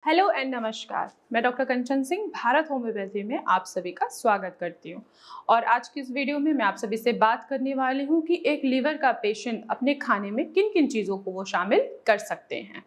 Hello and नमस्कार। मैं doctor कंचन Singh Bharat homeopathy में आप सभी का स्वागत करती हूँ। और आज की इस वीडियो में मैं आप सभी से बात करने वाली हूँ कि एक लीवर का पेशेंट अपने खाने में किन किन चीज़ों को वो शामिल कर सकते हैं।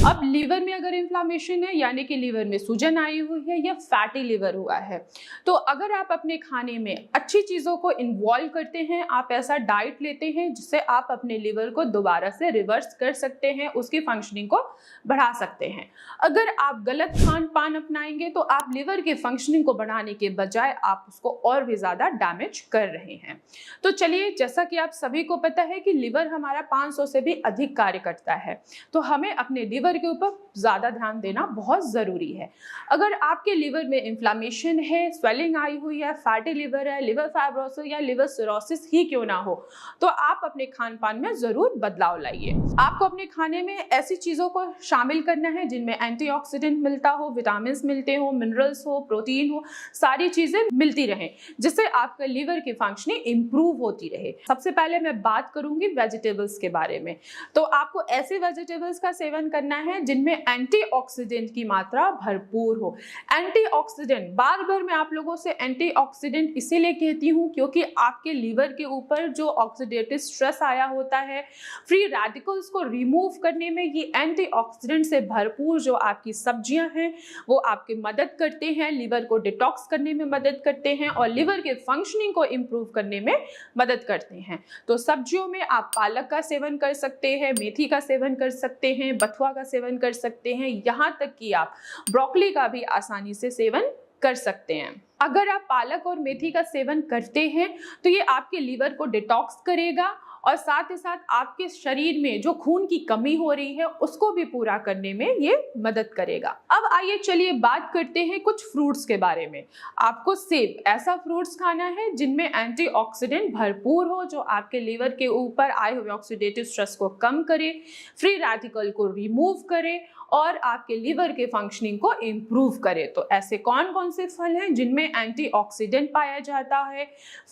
अब लीवर में अगर इन्फ्लामेशन है यानी कि लीवर में सूजन आई हुई है या फैटी लीवर हुआ है, तो अगर आप अपने खाने में अच्छी चीज़ों को इन्वॉल्व करते हैं, आप ऐसा डाइट लेते हैं जिससे आप अपने लीवर को दोबारा से रिवर्स कर सकते हैं, उसकी फंक्शनिंग को बढ़ा सकते हैं। अगर आप गलत खान पान अपनाएंगे तो आप लिवर के फंक्शनिंग को बढ़ाने के बजाय आप उसको और भी ज़्यादा डैमेज कर रहे हैं। तो चलिए, जैसा कि आप सभी को पता है कि लिवर हमारा 500 से भी अधिक कार्य करता है, तो हमें अपने लिवर के ऊपर ज़्यादा ध्यान देना बहुत ज़रूरी है। अगर आपके लिवर में इन्फ्लामेशन है, स्वेलिंग आई हुई है, फैटी लिवर है, लिवर फाइब्रोसिस या लिवर सिरोसिस ही क्यों ना हो, तो आप अपने खान पान में ज़रूर बदलाव लाइए। आपको अपने खाने में ऐसी चीज़ों को शामिल करना है जिनमें एंटीऑक्सीडेंट मिलता हो, विटामिन मिलते हो, मिनरल्स हो, प्रोटीन हो, सारी चीज़ें मिलती रहें जिससे आपका लिवर की फंक्शनिंग इंप्रूव होती रहे। सबसे पहले मैं बात करूंगी वेजिटेबल्स के बारे में। तो आपको ऐसे वेजिटेबल्स का सेवन करना है जिनमें एंटीऑक्सीडेंट की मात्रा भरपूर हो। एंटीऑक्सीडेंट, बार बार मैं आप लोगों से एंटीऑक्सीडेंट इसीलिए कहती हूँ क्योंकि आपके लिवर के ऊपर जो ऑक्सीडेटिव स्ट्रेस आया होता है, फ्री रेडिकल्स को रिमूव करने में ये एंटीऑक्सीडेंट से भरपूर जो आपकी सब्जियां हैं वो आपकी मदद करते हैं, लिवर को डिटॉक्स करने में मदद करते हैं और लिवर के फंक्शनिंग को इंप्रूव करने में मदद करते हैं। तो सब्जियों में आप पालक का सेवन कर सकते हैं, मेथी का सेवन कर सकते हैं, बथुआ का सेवन कर सकते हैं, यहाँ तक कि आप ब्रोकली का भी आसानी से सेवन कर सकते हैं। अगर आप पालक और मेथी का सेवन करते हैं तो ये आपके लिवर को डिटॉक्स करेगा और साथ ही साथ आपके शरीर में जो खून की कमी हो रही है उसको भी पूरा करने में ये मदद करेगा। अब आइए चलिए बात करते हैं कुछ फ्रूट्स के बारे में। आपको सेब, ऐसा फ्रूट्स खाना है जिनमें एंटीऑक्सीडेंट भरपूर हो, जो आपके लिवर के ऊपर आए हुए ऑक्सीडेटिव स्ट्रेस को कम करे, फ्री रेडिकल को रिमूव करे और आपके लिवर के फंक्शनिंग को इंप्रूव करे। तो ऐसे कौन कौन से फल हैं जिनमें एंटीऑक्सीडेंट पाया जाता है?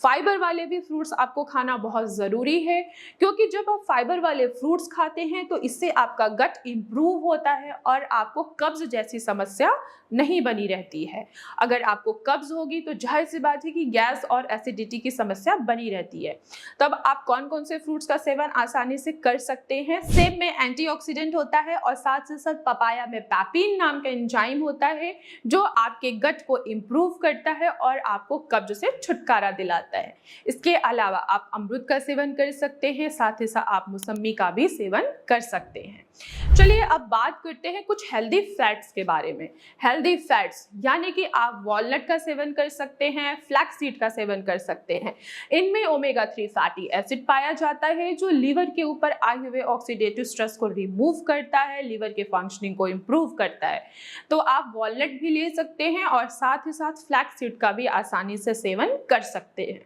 फाइबर वाले भी फ्रूट्स आपको खाना बहुत ज़रूरी है क्योंकि जब आप फाइबर वाले फ्रूट्स खाते हैं तो इससे आपका गट इंप्रूव होता है और आपको कब्ज जैसी समस्या नहीं बनी रहती है। अगर आपको कब्ज होगी तो जाहिर सी बात है कि गैस और एसिडिटी की समस्या बनी रहती है। तब आप कौन कौन से फ्रूट्स का सेवन आसानी से कर सकते हैं? सेब में एंटीऑक्सीडेंट होता है और साथ ही साथ पपाया में पैपिन नाम का एंजाइम होता है जो आपके गट को इंप्रूव करता है और आपको कब्ज से छुटकारा दिलाता है। इसके अलावा आप अमरूद का सेवन कर सकते हैं, साथ ही साथ आप मौसम्मी का भी सेवन कर सकते हैं। चलिए अब बात करते हैं कुछ हेल्दी फैट्स के बारे में। हेल्दी फैट्स यानी कि आप वॉलनट का सेवन कर सकते हैं, फ्लैक्स सीड का सेवन कर सकते हैं। इनमें ओमेगा 3 फैटी एसिड पाया जाता है जो लीवर के ऊपर आए हुए ऑक्सीडेटिव स्ट्रेस को रिमूव करता है, लीवर के फंक्शनिंग को इंप्रूव करता है। तो आप वॉलनट भी ले सकते हैं और साथ ही साथ फ्लैक्स सीड का भी आसानी से सेवन कर सकते हैं।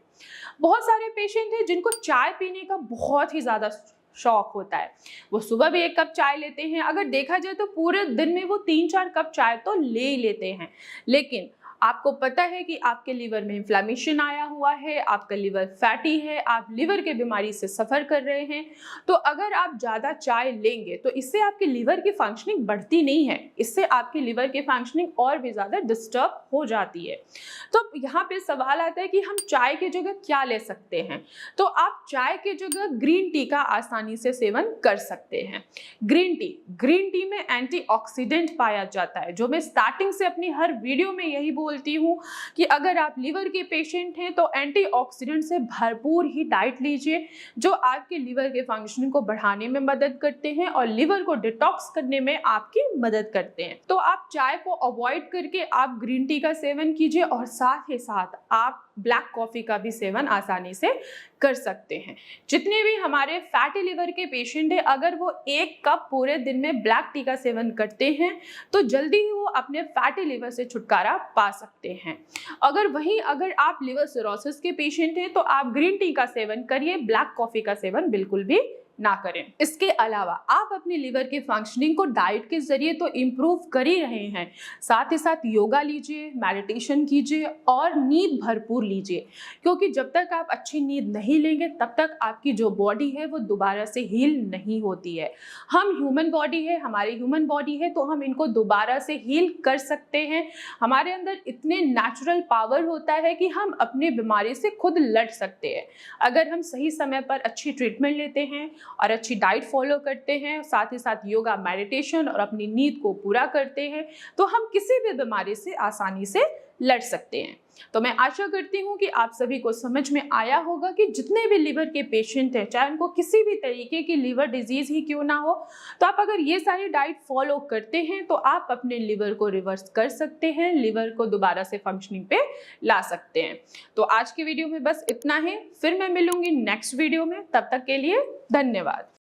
बहुत सारे पेशेंट हैं जिनको चाय पीने का बहुत ही ज़्यादा शौक होता है। वो सुबह भी 1 कप चाय लेते हैं, अगर देखा जाए तो पूरे दिन में वो 3-4 कप चाय तो ले ही लेते हैं। लेकिन आपको पता है कि आपके लिवर में इन्फ्लामेशन आया हुआ है, आपका लिवर फैटी है, आप लिवर के बीमारी से सफ़र कर रहे हैं, तो अगर आप ज़्यादा चाय लेंगे तो इससे आपके लिवर की फंक्शनिंग बढ़ती नहीं है, इससे आपके लिवर की फंक्शनिंग और भी ज़्यादा डिस्टर्ब हो जाती है। तो यहाँ पे सवाल आता है कि हम चाय की जगह क्या ले सकते हैं? तो आप चाय की जगह ग्रीन टी का आसानी से सेवन कर सकते हैं। ग्रीन टी में एंटीऑक्सीडेंट पाया जाता है, जो मैं स्टार्टिंग से अपनी हर वीडियो में यही बोलती हूँ कि अगर आप लिवर के पेशेंट हैं तो एंटीऑक्सीडेंट से भरपूर ही डाइट लीजिए जो आपके लिवर के फंक्शनिंग को बढ़ाने में मदद करते हैं और लिवर को डिटॉक्स करने में आपकी मदद करते हैं। तो आप चाय को अवॉइड करके आप ग्रीन टी का सेवन कीजिए और साथ ही साथ आप ब्लैक कॉफ़ी का भी सेवन आसानी से कर सकते हैं। जितने भी हमारे फैटी लिवर के पेशेंट हैं, अगर वो 1 कप पूरे दिन में ब्लैक टी का सेवन करते हैं तो जल्दी ही वो अपने फैटी लिवर से छुटकारा पा सकते हैं। अगर आप लिवर सिरोसिस के पेशेंट हैं तो आप ग्रीन टी का सेवन करिए, ब्लैक कॉफ़ी का सेवन बिल्कुल भी ना करें। इसके अलावा आप अपने लीवर के फंक्शनिंग को डाइट के जरिए तो इम्प्रूव कर ही रहे हैं, साथ ही साथ योगा लीजिए, मेडिटेशन कीजिए और नींद भरपूर लीजिए, क्योंकि जब तक आप अच्छी नींद नहीं लेंगे तब तक आपकी जो बॉडी है वो दोबारा से हील नहीं होती है। हम ह्यूमन बॉडी है, हमारी ह्यूमन बॉडी है, तो हम इनको दोबारा से हील कर सकते हैं। हमारे अंदर इतने नेचुरल पावर होता है कि हम अपनी बीमारी से खुद लड़ सकते हैं। अगर हम सही समय पर अच्छी ट्रीटमेंट लेते हैं और अच्छी डाइट फॉलो करते हैं, साथ ही साथ योगा, मेडिटेशन और अपनी नींद को पूरा करते हैं, तो हम किसी भी बीमारी से आसानी से लड़ सकते हैं। तो मैं आशा करती हूँ कि आप सभी को समझ में आया होगा कि जितने भी लीवर के पेशेंट हैं, चाहे उनको किसी भी तरीके की लीवर डिजीज ही क्यों ना हो, तो आप अगर ये सारी डाइट फॉलो करते हैं तो आप अपने लीवर को रिवर्स कर सकते हैं, लीवर को दोबारा से फंक्शनिंग पे ला सकते हैं। तो आज की वीडियो में बस इतना ही, फिर मैं मिलूंगी नेक्स्ट वीडियो में। तब तक के लिए धन्यवाद।